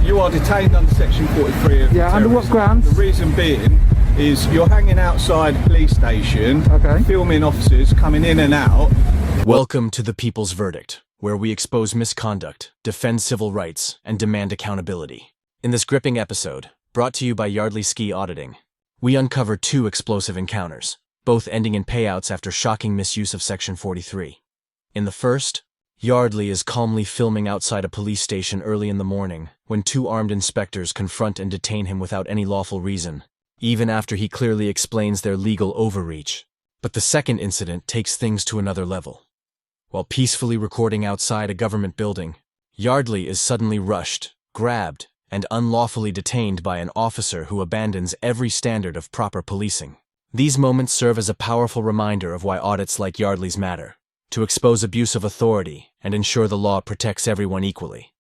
You are detained under section 43 of Yeah, under what terrorism. grounds? The reason being is you're hanging outside a police station, Okay. filming officers coming in and out. Welcome to The People's Verdict, where we expose misconduct, defend civil rights, and demand accountability. In this gripping episode, brought to you by Yardley Ski Auditing, we uncover two explosive encounters, both ending in payouts after shocking misuse of Section 43. In the first, Yardley is calmly filming outside a police station early in the morning when two armed inspectors confront and detain him without any lawful reason, even after he clearly explains their legal overreach. But the second incident takes things to another level. While peacefully recording outside a government building, Yardley is suddenly rushed, grabbed, and unlawfully detained by an officer who abandons every standard of proper policing. These moments serve as a powerful reminder of why audits like Yardley's matter, to expose abuse of authority and ensure the law protects everyone equally.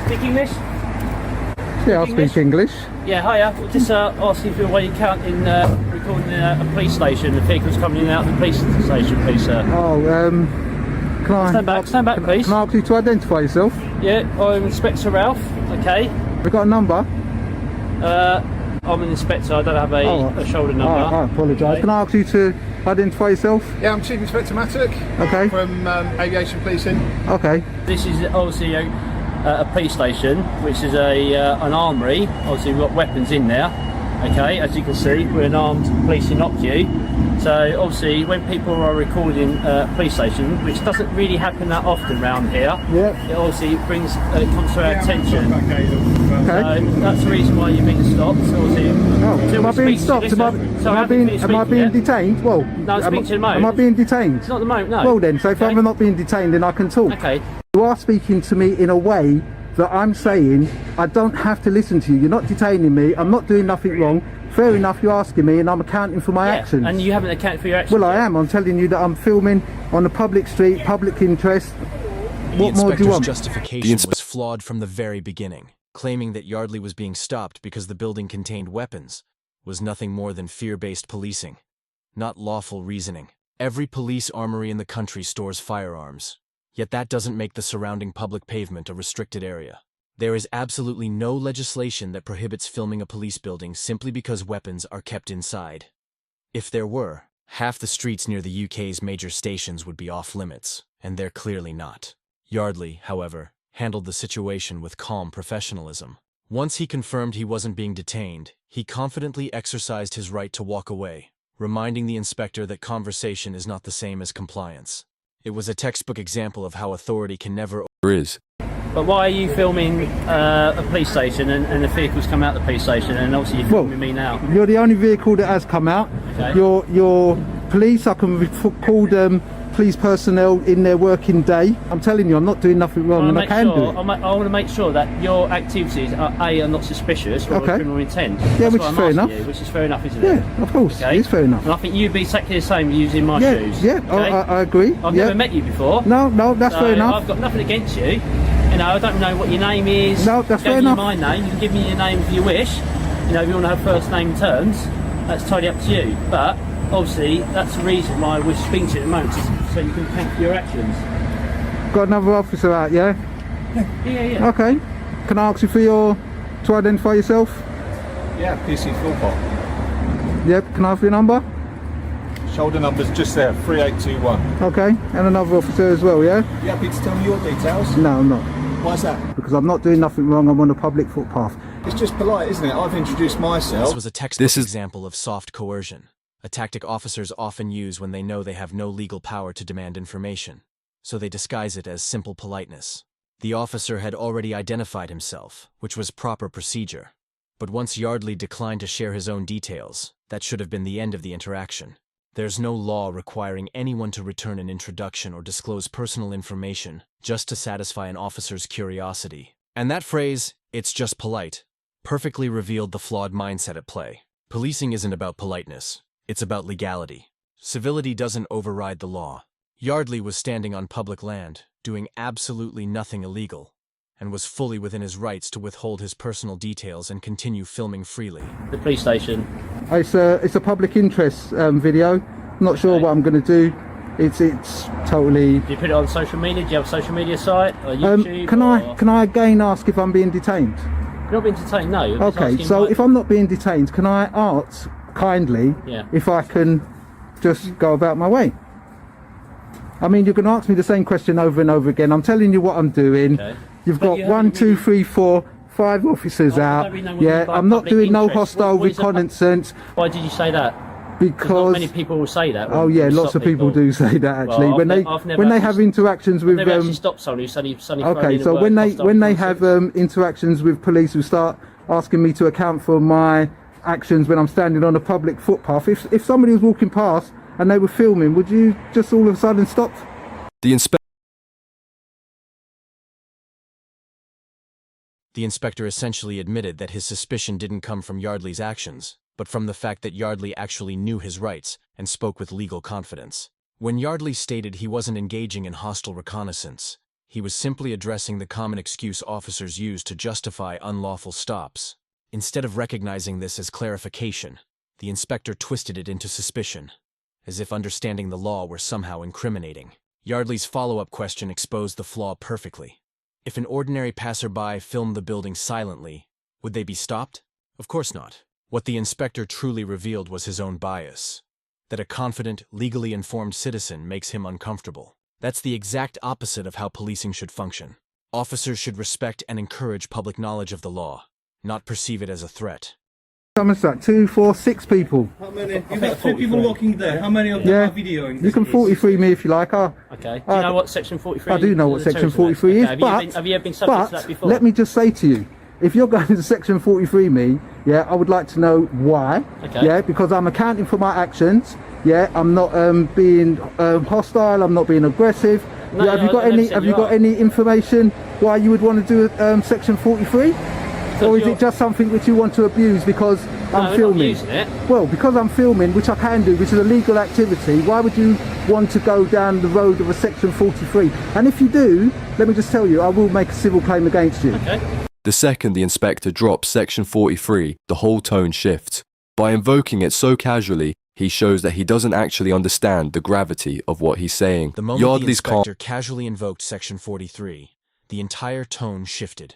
Speak English? Yeah, I'll speak English. Yeah, hiya. Just asking for why you can't recording a police station. The vehicle's coming in and out of the police station, please, sir. Oh, can I... Stand back, please. Can I ask you to identify yourself? Yeah, I'm Inspector Ralph. Okay. We got a number? I'm an inspector. I don't have a shoulder number. I apologise. Okay. Can I ask you to identify yourself? Yeah, I'm Chief Inspector Mattock Okay. from Aviation Policing. Okay. This is obviously a police station, which is an armoury. Obviously, we've got weapons in there. Okay, as you can see, we're an armed policing OCU. So obviously, when people are recording a police station, which doesn't really happen that often around here, Yep. it obviously comes to our attention. Okay. So that's the reason why you've been stopped. Obviously, Am I being stopped? Am I being detained? Well, No, I'm speaking to the moment. am I being detained? It's not the moment, no. Well then, so if Okay. I'm not being detained, then I can talk. Okay. You are speaking to me in a way that I'm saying I don't have to listen to you. You're not detaining me. I'm not doing nothing wrong. Fair enough, you're asking me, and I'm accounting for my actions. And you haven't accounted for your actions. Well, I am. I'm telling you that I'm filming on a public street, public interest. What more do you want? Justification was flawed from the very beginning. Claiming that Yardley was being stopped because the building contained weapons was nothing more than fear-based policing, not lawful reasoning. Every police armory in the country stores firearms, yet that doesn't make the surrounding public pavement a restricted area. There is absolutely no legislation that prohibits filming a police building simply because weapons are kept inside. If there were, half the streets near the UK's major stations would be off-limits, and they're clearly not. Yardley, however, handled the situation with calm professionalism. Once he confirmed he wasn't being detained, he confidently exercised his right to walk away, reminding the inspector that conversation is not the same as compliance. It was a textbook example of how authority can never But why are you filming a police station and the vehicles come out of the police station, and obviously you're filming me now? You're the only vehicle that has come out. Okay. Your police, I can call them police personnel in their working day. I'm telling you, I'm not doing nothing wrong, and I can do it. I want to make sure that your activities are not suspicious or Okay. criminal intent. Yeah, That's which what is I'm fair asking enough. you, which is fair enough, isn't it? Yeah, of course, Okay. it's fair enough. And I think you'd be exactly the same using my Yeah, shoes. yeah, Okay? I agree. I've yeah. never met you before. No, that's so fair enough. I've got nothing against you. You know, I don't know what your name is. No, that's fair Give enough. you my name. You can give me your name if you wish. You know, if you want to have first name terms, that's totally up to you. But obviously, that's the reason why we're speaking to you at the moment, so you can account for your actions. Got another officer out, yeah? Yeah. Okay. Can I ask you to identify yourself? Yeah, PC Philpott. Yep. Can I have your number? Shoulder number's just there, 3821. Okay. And another officer as well, yeah? You happy to tell me your details? No, I'm not. Why's that? Because I'm not doing nothing wrong. I'm on a public footpath. It's just polite, isn't it? I've introduced myself. This was a textbook example of soft coercion, a tactic officers often use when they know they have no legal power to demand information, so they disguise it as simple politeness. The officer had already identified himself, which was proper procedure. But once Yardley declined to share his own details, that should have been the end of the interaction. There's no law requiring anyone to return an introduction or disclose personal information just to satisfy an officer's curiosity. And that phrase, "it's just polite," perfectly revealed the flawed mindset at play. Policing isn't about politeness, it's about legality. Civility doesn't override the law. Yardley was standing on public land, doing absolutely nothing illegal, and was fully within his rights to withhold his personal details and continue filming freely. The police station. It's a public interest video. Not sure Okay. what I'm going to do. it's totally. Do you put it on social media? Do you have a social media site or YouTube? Can I again ask if I'm being detained? You're not being detained, no. You're just Okay, asking so why- if I'm not being detained, can I ask kindly Yeah. if I can just go about my way? I mean, you can ask me the same question over and over again. I'm telling you what I'm doing. Okay. You've But got you one, haven't two, really- three, four, 5 officers I out. don't really know what you Yeah, mean by I'm not public doing no interest. hostile What is a pub- reconnaissance Why did you say that? Because because. not many people will say that. Oh when yeah, you lots stop of people do say that actually. Well, when I've they never have actually- interactions I've with never actually stopped someone who's suddenly thrown Okay, in so a when word they hostile when they have reconnaissance. interactions with police who start asking me to account for my actions when I'm standing on a public footpath, if somebody was walking past and they were filming, would you just all of a sudden stop? The inspector essentially admitted that his suspicion didn't come from Yardley's actions, but from the fact that Yardley actually knew his rights and spoke with legal confidence. When Yardley stated he wasn't engaging in hostile reconnaissance, he was simply addressing the common excuse officers use to justify unlawful stops. Instead of recognizing this as clarification, the inspector twisted it into suspicion, as if understanding the law were somehow incriminating. Yardley's follow-up question exposed the flaw perfectly. If an ordinary passerby filmed the building silently, would they be stopped? Of course not. What the inspector truly revealed was his own bias, that a confident, legally informed citizen makes him uncomfortable. That's the exact opposite of how policing should function. Officers should respect and encourage public knowledge of the law, not perceive it as a threat. How much is that? 2, 4, 6 people. How many? You've got 3 people walking there. How many of them Yeah, are videoing? you can 43 me if you like. Okay. Do you know what Section 43 I do know of what the Section Terrorism Act? 43 is, Okay, have you ever been subject to that before? let me just say to you, if you're going to Section 43 me, yeah, I would like to know why. Okay. Yeah, because I'm accounting for my actions. Yeah, I'm not being hostile. I'm not being aggressive. No, yeah, have no, you got I never any? said Have you you got are. any information why you would want to do Section 43? Or is you're- it just something which you want to abuse because No, I'm we're not filming? using it. Well, because I'm filming, which I can do, which is a legal activity, why would you want to go down the road of a Section 43? And if you do, let me just tell you, I will make a civil claim against you. Okay. The second the inspector drops Section 43, the whole tone shifts. By invoking it so casually, he shows that he doesn't actually understand the gravity of what he's saying. The moment the Yardley's inspector casually invoked Section 43, the entire tone shifted.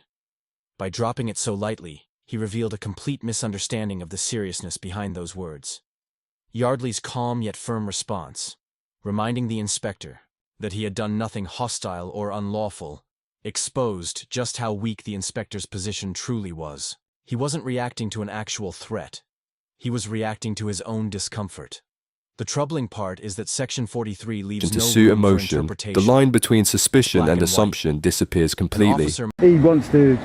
By dropping it so lightly, he revealed a complete misunderstanding of the seriousness behind those words. Yardley's calm yet firm response, reminding the inspector that he had done nothing hostile or unlawful, exposed just how weak the inspector's position truly was. He wasn't reacting to an actual threat. He was reacting to his own discomfort. The troubling part is that Section 43 leaves to no suit room for emotion, interpretation. the line between suspicion Black and and white. assumption disappears An completely. officer He wants to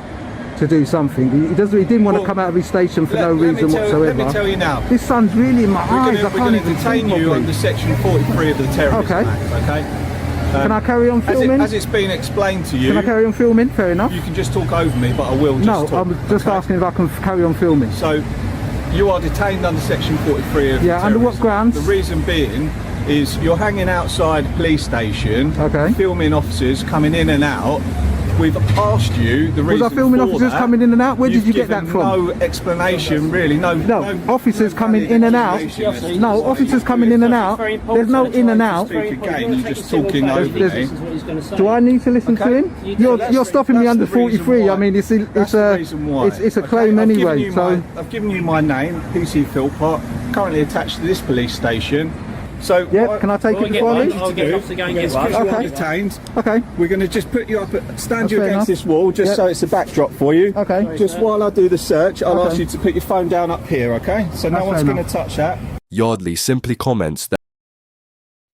do something. He didn't want to come out of his station for no reason whatsoever. Let me tell you now. This sun's really in my eyes. I We're can't going to even detain see you properly. under Section 43 of the Terrorism Okay. Act, okay? Can I carry on filming? As it's been explained to you, Can I carry on filming? Fair enough. you can just talk over me, but I will just No, talk. I'm just okay? asking if I can carry on filming. So, you are detained under Section 43 of the Yeah, under what Terrorism grounds? Act. The reason being is you're hanging outside a police station, Okay. filming officers coming in and out. We've asked you the Was reason I filming for officers that. coming in and out? Where did You've you get that given from? No explanation, really. No, Officers coming valid in and out. explanation. No, officers coming in and out. There's no in and out. Speak again, you're just talking over me. Do I need to listen to Okay. him? You're stopping me That's under the reason 43. I why. mean, it's That's the reason why. it's a Okay, claim I've given anyway. you So I've given you my name, PC Philpott, currently attached to this police station. So yeah, can I take it before I leave? I'll get off to go and get one. You're Okay. detained. Okay. We're going to just put you up, stand That's you fair against enough. this wall, just Yep. so it's a backdrop for you. Okay. Just while I do the search, I'll Okay. ask you to put your phone down up here, okay? So no That's one's fair going to touch that. Yardley simply comments that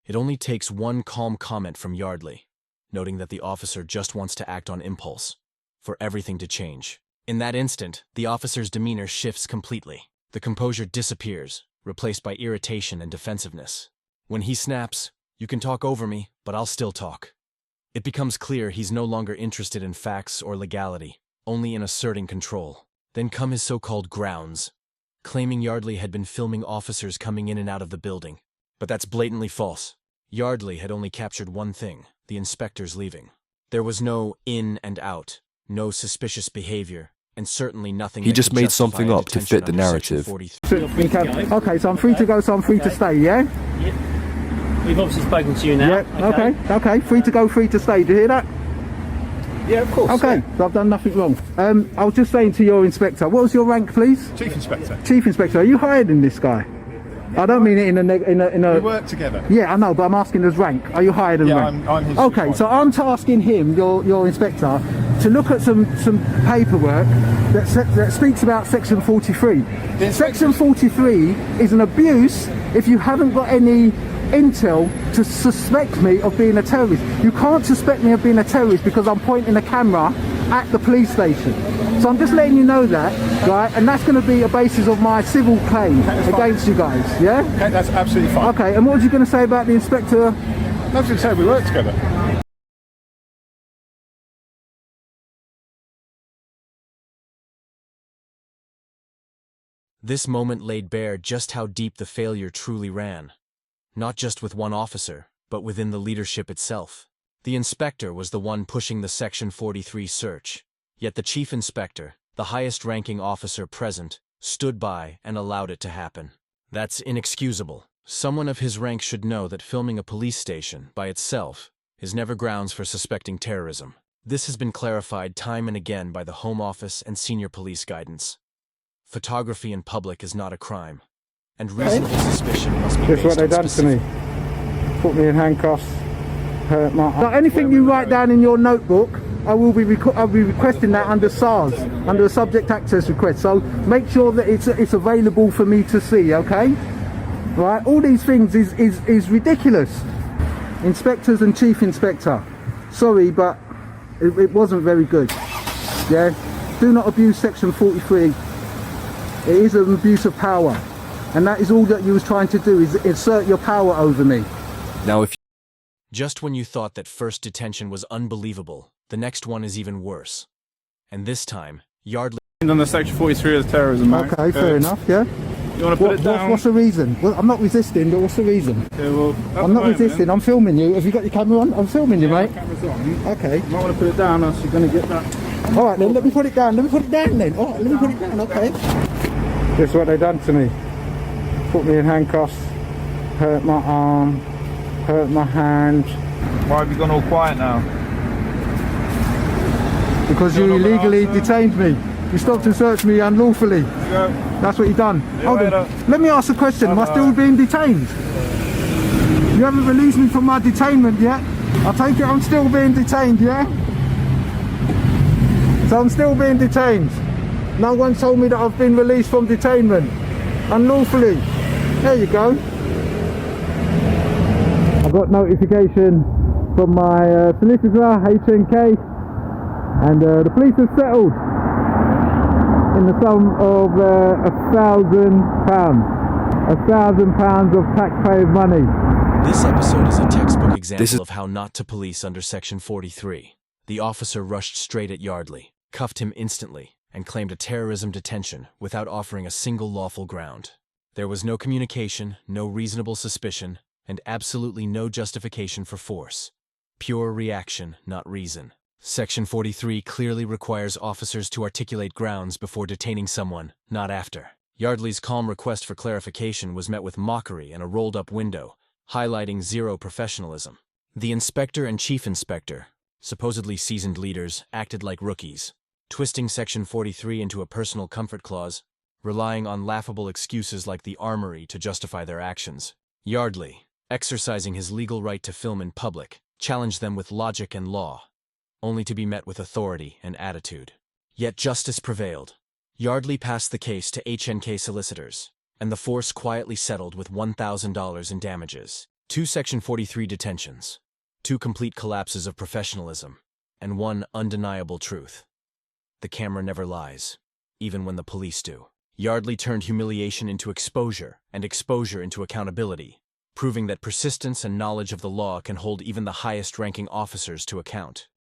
It only takes one calm comment from Yardley, noting that the officer just wants to act on impulse, for everything to change. In that instant, the officer's demeanor shifts completely. The composure disappears, replaced by irritation and defensiveness. When he snaps, "You can talk over me, but I'll still talk." It becomes clear he's no longer interested in facts or legality, only in asserting control. Then come his so-called grounds, claiming Yardley had been filming officers coming in and out of the building. But that's blatantly false. Yardley had only captured one thing, the inspectors leaving. There was no in and out, no suspicious behavior, and certainly nothing He that just could made justify something a up to detention fit the under Section narrative. 43. Okay, so I'm free to go, so I'm free to stay, yeah? We've obviously spoken to you now. Yeah, okay. Free to go, free to stay. Do you hear that? Yeah, of course. Okay, so I've done nothing wrong. I was just saying to your inspector, what was your rank, please? Chief Inspector. Chief Inspector, are you hired in this guy? I don't mean it in a. We work together. Yeah, I know, but I'm asking his rank. Are you hired in rank? I'm his Okay, supervisor. so I'm tasking him, your inspector, to look at some paperwork that speaks about Section 43. Section 43 is an abuse if you haven't got any intel to suspect me of being a terrorist. You can't suspect me of being a terrorist because I'm pointing a camera at the police station. So I'm just letting you know that, right? And that's going to be a basis of my civil claim against you guys, yeah? Okay, that's absolutely fine. Okay, and what was you going to say about the inspector? I was going to say we work together. This moment laid bare just how deep the failure truly ran. Not just with one officer, but within the leadership itself. The inspector was the one pushing the Section 43 search, yet the chief inspector, the highest-ranking officer present, stood by and allowed it to happen. That's inexcusable. Someone of his rank should know that filming a police station, by itself, is never grounds for suspecting terrorism. This has been clarified time and again by the Home Office and senior police guidance. Photography in public is not a crime, and reasonable suspicion must be That's what based they on done to specific. me. Put me in handcuffs, hurt my arm. Now, anything you write down in your notebook, I'll be requesting that under SARS, under a subject access request. So make sure that it's available for me to see, okay? Right? All these things is ridiculous. Inspectors and chief inspector, sorry, but it wasn't very good. Yeah? Do not abuse Section 43. It is an abuse of power. And that is all that you was trying to do, is assert your power over me. Now, if Just when you thought that first detention was unbelievable, the next one is even worse. And this time, Yardley... Under Section 43 of the Terrorism Act. Okay, fair enough, yeah? You want to put it down? What's the reason? Well, I'm not resisting, but what's the reason? Yeah, well, at the I'm not moment, resisting, I'm filming you. Have you got your camera on? I'm filming you, Yeah, mate. the camera's on. Okay. You might want to put it down, else you're going to get that. Alright then, let me put it down. Let me put it down then. Alright, let me put it down, okay. This is what they done to me. Put me in handcuffs, hurt my arm, hurt my hand. Why have you gone all quiet now? Because you You're not gonna illegally answer? detained me. You stopped and searched me unlawfully. Yeah. That's what you done. Hold on. later. Let me ask a question. Am I still being detained? You haven't released me from my detainment yet. I take it I'm still being detained, yeah? So I'm still being detained. No one told me that I've been released from detainment unlawfully. There you go. I got notification from my solicitor, HNK, and the police have settled in the sum of £1,000. £1,000 of taxpayers' money. This episode is a textbook example of how not to police under Section 43. The officer rushed straight at Yardley, cuffed him instantly, and claimed a terrorism detention without offering a single lawful ground. There was no communication, no reasonable suspicion, and absolutely no justification for force. Pure reaction, not reason. Section 43 clearly requires officers to articulate grounds before detaining someone, not after. Yardley's calm request for clarification was met with mockery and a rolled-up window, highlighting zero professionalism. The inspector and chief inspector, supposedly seasoned leaders, acted like rookies, twisting Section 43 into a personal comfort clause, relying on laughable excuses like the armory to justify their actions. Yardley, exercising his legal right to film in public, challenged them with logic and law, only to be met with authority and attitude. Yet justice prevailed. Yardley passed the case to HNK solicitors, and the force quietly settled with $1,000 in damages, 2 Section 43 detentions, 2 complete collapses of professionalism, and 1 undeniable truth. The camera never lies, even when the police do. Yardley turned humiliation into exposure, and exposure into accountability, proving that persistence and knowledge of the law can hold even the highest-ranking officers to account.